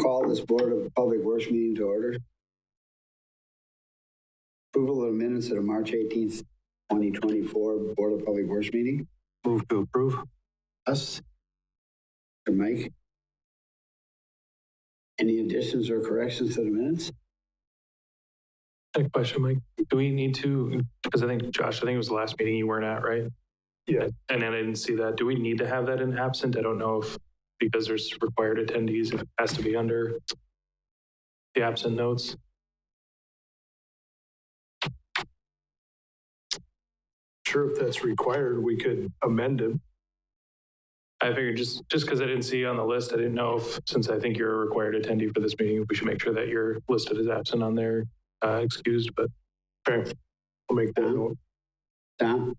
Call this Board of Public Works meeting to order. Approval of the minutes of the March 18th, 2024 Board of Public Works meeting. Move to approve. Us. Mike. Any additions or corrections to the minutes? A question, Mike. Do we need to, because I think, Josh, I think it was the last meeting you weren't at, right? Yeah. And then I didn't see that. Do we need to have that in absent? I don't know if, because there's required attendees, if it has to be under the absent notes. Sure, if that's required, we could amend it. I figured just because I didn't see you on the list, I didn't know if, since I think you're a required attendee for this meeting, we should make sure that you're listed as absent on there, excused, but Okay, I'll make that note. Tom?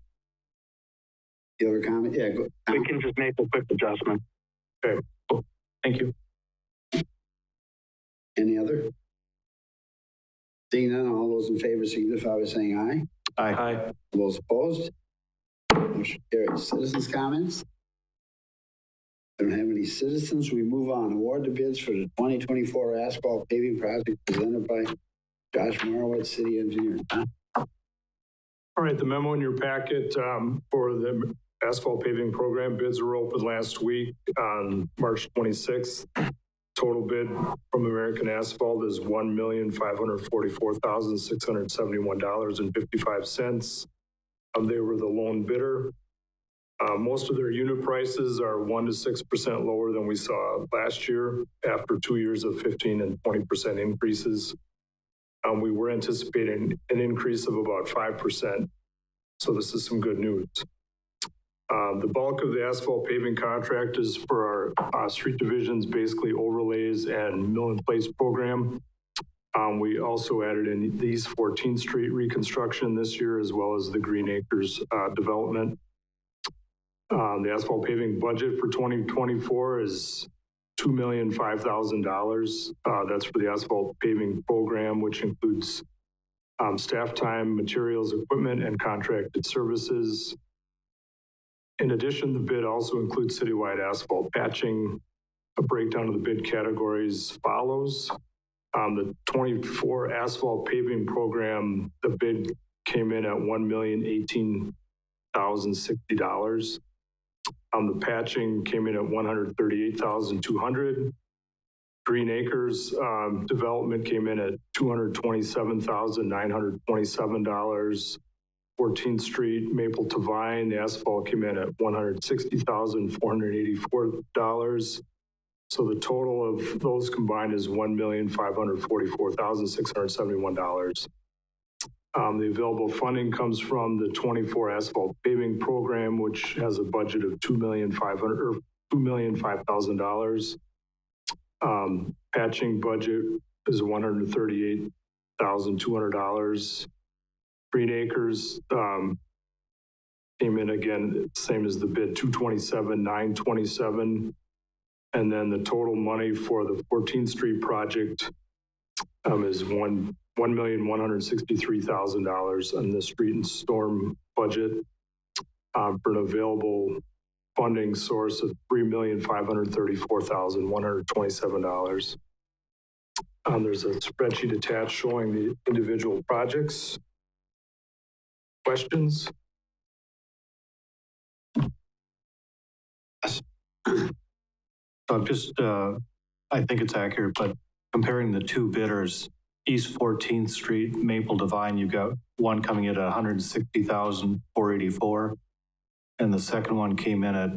You have a comment? Yeah, go. We can just make a quick adjustment. Okay, cool. Thank you. Any other? Seeing none, all those in favor signify by saying aye. Aye. Aye. All those opposed? Motion carried. Citizens' comments? Don't have any citizens. We move on. Award the bids for the 2024 asphalt paving project presented by Josh Marowitz, City Engineer. all right, the memo in your packet for the asphalt paving program, bids were open last week on March 26th. Total bid from American Asphalt is $1,544,671.55. They were the lone bidder. Most of their unit prices are 1 to 6% lower than we saw last year after 2 years of 15 and 20% increases. We were anticipating an increase of about 5%. So this is some good news. The bulk of the asphalt paving contract is for our street divisions, basically overlays and mill in place program. We also added in the East 14th Street reconstruction this year, as well as the Green Acres development. The asphalt paving budget for 2024 is $2,005,000. That's for the asphalt paving program, which includes staff time, materials, equipment, and contracted services. In addition, the bid also includes citywide asphalt patching. A breakdown of the bid categories follows. The 24 asphalt paving program, the bid came in at $1,018,060. The patching came in at $138,200. Green Acres development came in at $227,927. 14th Street, Maple to Vine, the asphalt came in at $160,484. So the total of those combined is $1,544,671. The available funding comes from the 24 asphalt paving program, which has a budget of $2,005,000. Patching budget is $138,200. Green Acres came in again, same as the bid, $227,927. And then the total money for the 14th Street project is $1,163,000 on the street and storm budget for an available funding source of $3,534,127. There's a spreadsheet attached showing the individual projects. Questions? So just, I think it's accurate, but comparing the two bidders, East 14th Street, Maple Divine, you've got one coming in at $160,484, and the second one came in at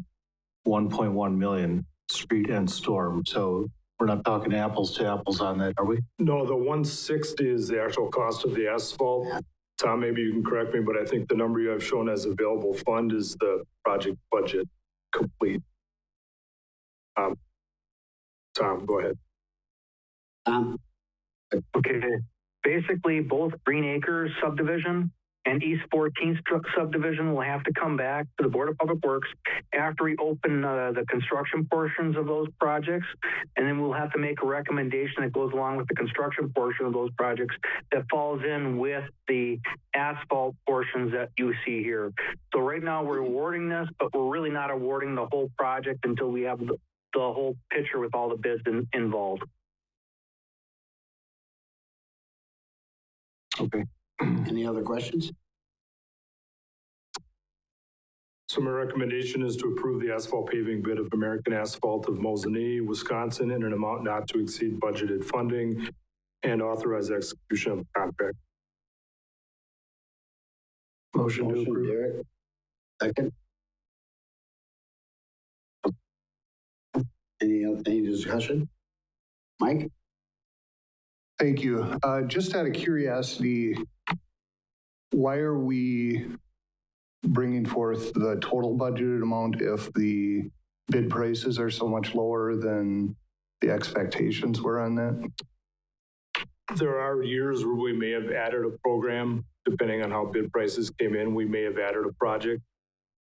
$1.1 million, street and storm. So we're not talking apples to apples on that, are we? No, the 160 is the actual cost of the asphalt. Tom, maybe you can correct me, but I think the number you have shown as available fund is the project budget complete. Tom, go ahead. Okay. Basically, both Green Acres subdivision and East 14th subdivision will have to come back to the Board of Public Works after we open the construction portions of those projects. And then we'll have to make a recommendation that goes along with the construction portion of those projects that falls in with the asphalt portions that you see here. So right now we're awarding this, but we're really not awarding the whole project until we have the whole picture with all the bids involved. Okay. Any other questions? So my recommendation is to approve the asphalt paving bid of American Asphalt of Mosinee, Wisconsin, in an amount not to exceed budgeted funding and authorize execution of the contract. Motion to Motion, approve. Derek. Second. Any discussion? Mike? Thank you. Just out of curiosity, why are we bringing forth the total budgeted amount if the bid prices are so much lower than the expectations were on that? There are years where we may have added a program, depending on how bid prices came in, we may have added a project.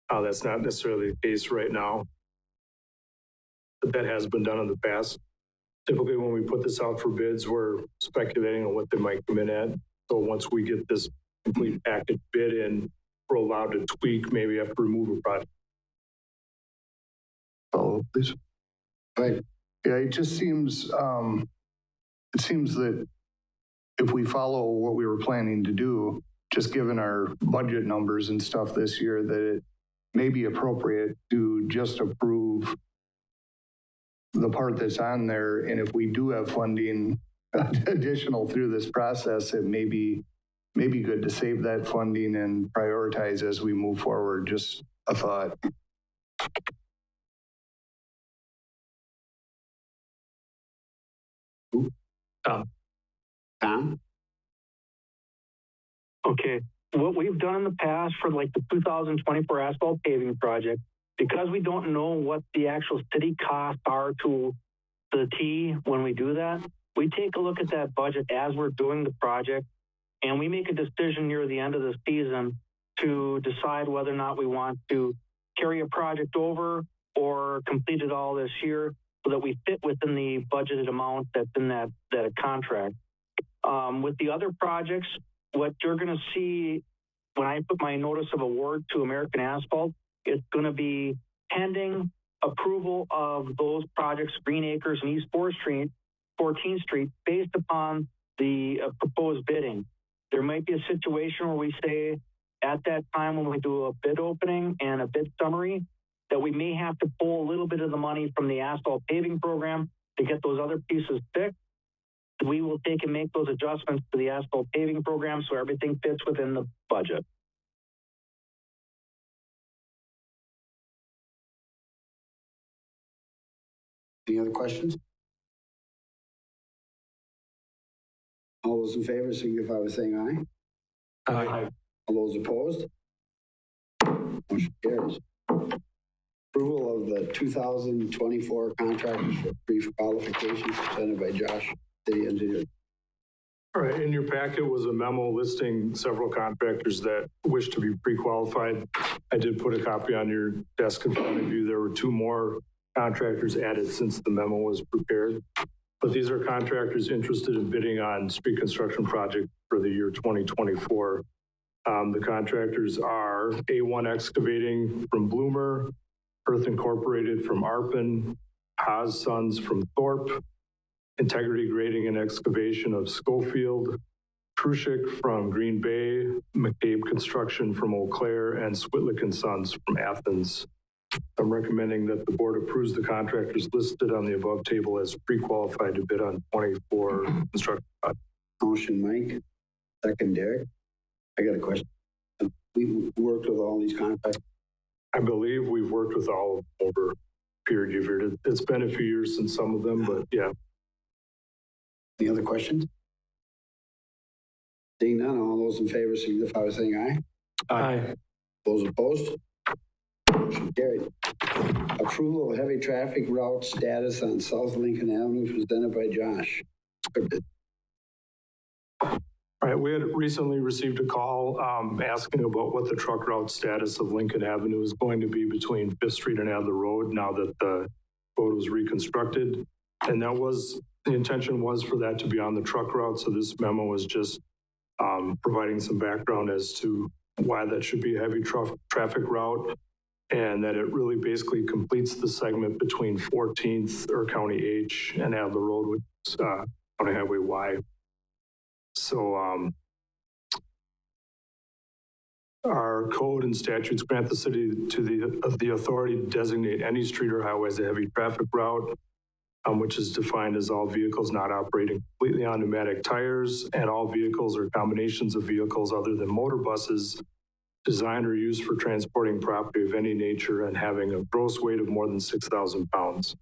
That's not necessarily the case right now, but that has been done in the past. Typically, when we put this out for bids, we're speculating on what they might come in at. So once we get this complete package bid in, we're allowed to tweak, maybe have to remove a project. Follow, please. Right. Yeah, it just seems, it seems that if we follow what we were planning to do, just given our budget numbers and stuff this year, that it may be appropriate to just approve the part that's on there. And if we do have funding additional through this process, it may be good to save that funding and prioritize as we move forward. Just a thought. Tom? Okay, what we've done in the past for like the 2024 asphalt paving project, because we don't know what the actual city costs are to the T when we do that, we take a look at that budget as we're doing the project, and we make a decision near the end of the season to decide whether or not we want to carry a project over or complete it all this year so that we fit within the budgeted amount that's in that contract. With the other projects, what you're going to see when I put my notice of award to American Asphalt, it's going to be pending approval of those projects, Green Acres and East 14th Street, based upon the proposed bidding. There might be a situation where we say at that time when we do a bid opening and a bid summary that we may have to pull a little bit of the money from the asphalt paving program to get those other pieces fixed. We will take and make those adjustments to the asphalt paving program so everything fits within the budget. Any other questions? All those in favor signify by saying aye. Aye. All those opposed? Motion carries. Approval of the 2024 contractors for pre-qualification presented by Josh, city engineer. All right, in your packet was a memo listing several contractors that wish to be pre-qualified. I did put a copy on your desk in front of you. There were two more contractors added since the memo was prepared. But these are contractors interested in bidding on street construction project for the year 2024. The contractors are A1 Excavating from Bloomer, Earth Incorporated from Arpin, Haas Sons from Thorpe, Integrity Grading and Excavation of Schofield, Krushik from Green Bay, McCabe Construction from Eau Claire, and Switlick and Sons from Athens. I'm recommending that the board approves the contractors listed on the above table as pre-qualified to bid on 24 construction projects. Motion, Mike. Second, Derek. I got a question. We worked with all these contractors. I believe we've worked with all of them over a period of years. It's been a few years since some of them, but yeah. Any other questions? Seeing none, all those in favor signify by saying aye. Aye. Those opposed? Motion carried. Approval of heavy traffic route status on South Lincoln Avenue presented by Josh. All right, we had recently received a call asking about what the truck route status of Lincoln Avenue is going to be between 5th Street and Adler Road now that the road was reconstructed. And that was, the intention was for that to be on the truck route. So this memo is just providing some background as to why that should be a heavy traffic route, and that it really basically completes the segment between 14th or County H and Adler Road, which is County Highway Y. So Our code and statutes grant the city the authority to designate any street or highway as a heavy traffic route, which is defined as all vehicles not operating completely on pneumatic tires and all vehicles or combinations of vehicles other than motor buses designed or used for transporting property of any nature and having a gross weight of more than 6,000 pounds.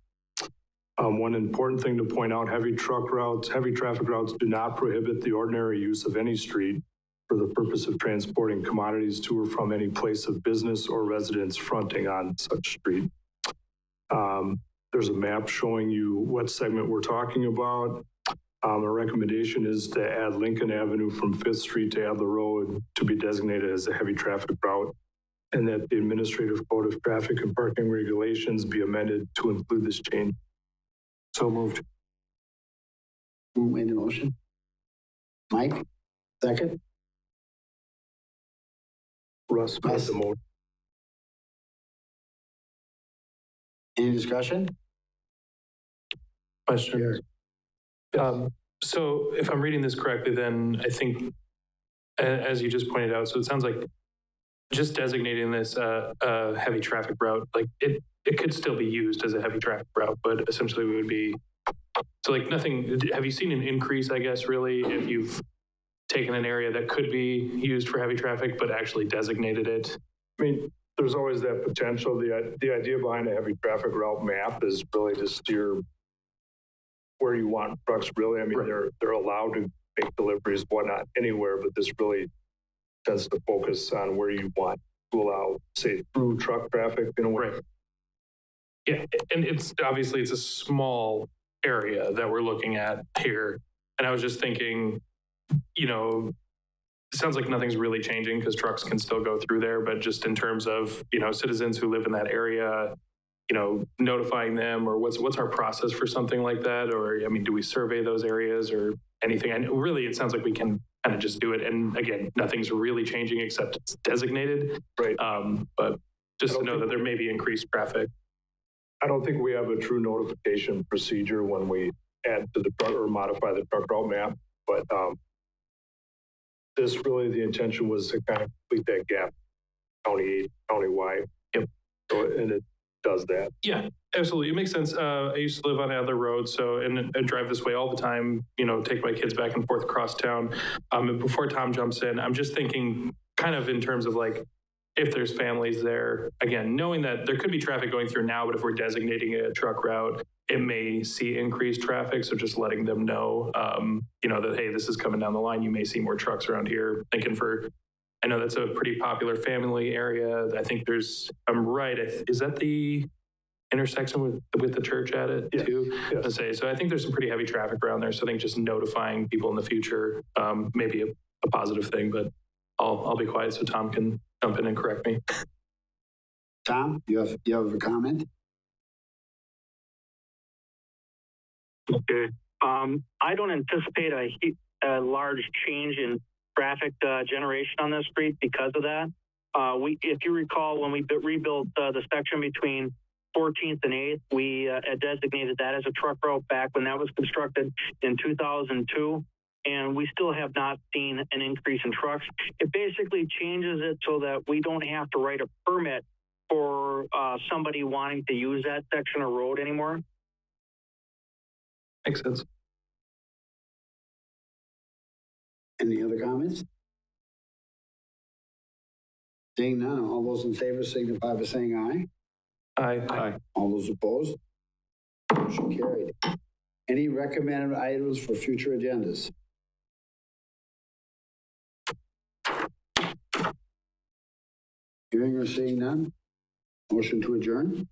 One important thing to point out, heavy traffic routes do not prohibit the ordinary use of any street for the purpose of transporting commodities to or from any place of business or residence fronting on such street. There's a map showing you what segment we're talking about. A recommendation is to add Lincoln Avenue from 5th Street to Adler Road to be designated as a heavy traffic route, and that the Administrative Code of Traffic and Parking Regulations be amended to include this change. So moved. Who made the motion? Mike, second? Russ made the motion. Any discussion? Question. So if I'm reading this correctly, then I think, as you just pointed out, so it sounds like just designating this a heavy traffic route, like it could still be used as a heavy traffic route, but essentially we would be, so like nothing, have you seen an increase, I guess, really, if you've taken an area that could be used for heavy traffic, but actually designated it? I mean, there's always that potential. The idea behind a heavy traffic route map is really to steer where you want trucks, really. I mean, right. They're allowed to make deliveries, whatnot, anywhere, but this really tends to focus on where you want to allow, say, through truck traffic in a way. Right. Yeah, and it's obviously it's a small area that we're looking at here. And I was just thinking, you know, it sounds like nothing's really changing because trucks can still go through there, but just in terms of, you know, citizens who live in that area, you know, notifying them, or what's our process for something like that? Or, I mean, do we survey those areas or anything? And really, it sounds like we can kind of just do it. And again, nothing's really changing except it's designated. Right. But just to know that there may be increased traffic. I don't think we have a true notification procedure when we add to the truck or modify the truck route map, but this really, the intention was to kind of complete that gap countywide. Yep. So, and it does that. Yeah, absolutely. It makes sense. I used to live on Adler Road, so and I drive this way all the time, you know, take my kids back and forth across town. And before Tom jumps in, I'm just thinking kind of in terms of like, if there's families there, again, knowing that there could be traffic going through now, but if we're designating a truck route, it may see increased traffic. So just letting them know, you know, that, hey, this is coming down the line. You may see more trucks around here. Thinking for, I know that's a pretty popular family area. I think there's, I'm right. Is that the intersection with the church at it too? Yes. Let's say, so I think there's some pretty heavy traffic around there. So I think just notifying people in the future, may be a positive thing, but I'll be quiet so Tom can jump in and correct me. Tom, you have a comment? Okay. I don't anticipate a large change in traffic generation on this street because of that. If you recall, when we rebuilt the section between 14th and 8th, we designated that as a truck route back when that was constructed in 2002. And we still have not seen an increase in trucks. It basically changes it so that we don't have to write a permit for somebody wanting to use that section of road anymore. Makes sense. Any other comments? Seeing none, all those in favor signify by saying aye. Aye. All those opposed? Motion carried. Any recommended items for future agendas? Hearing or seeing none? Motion to adjourn?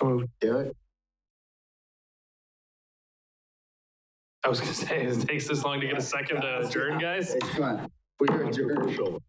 Moved. Derek? I was going to say, it takes this long to get a second to adjourn, guys. Come on. We are adjourned.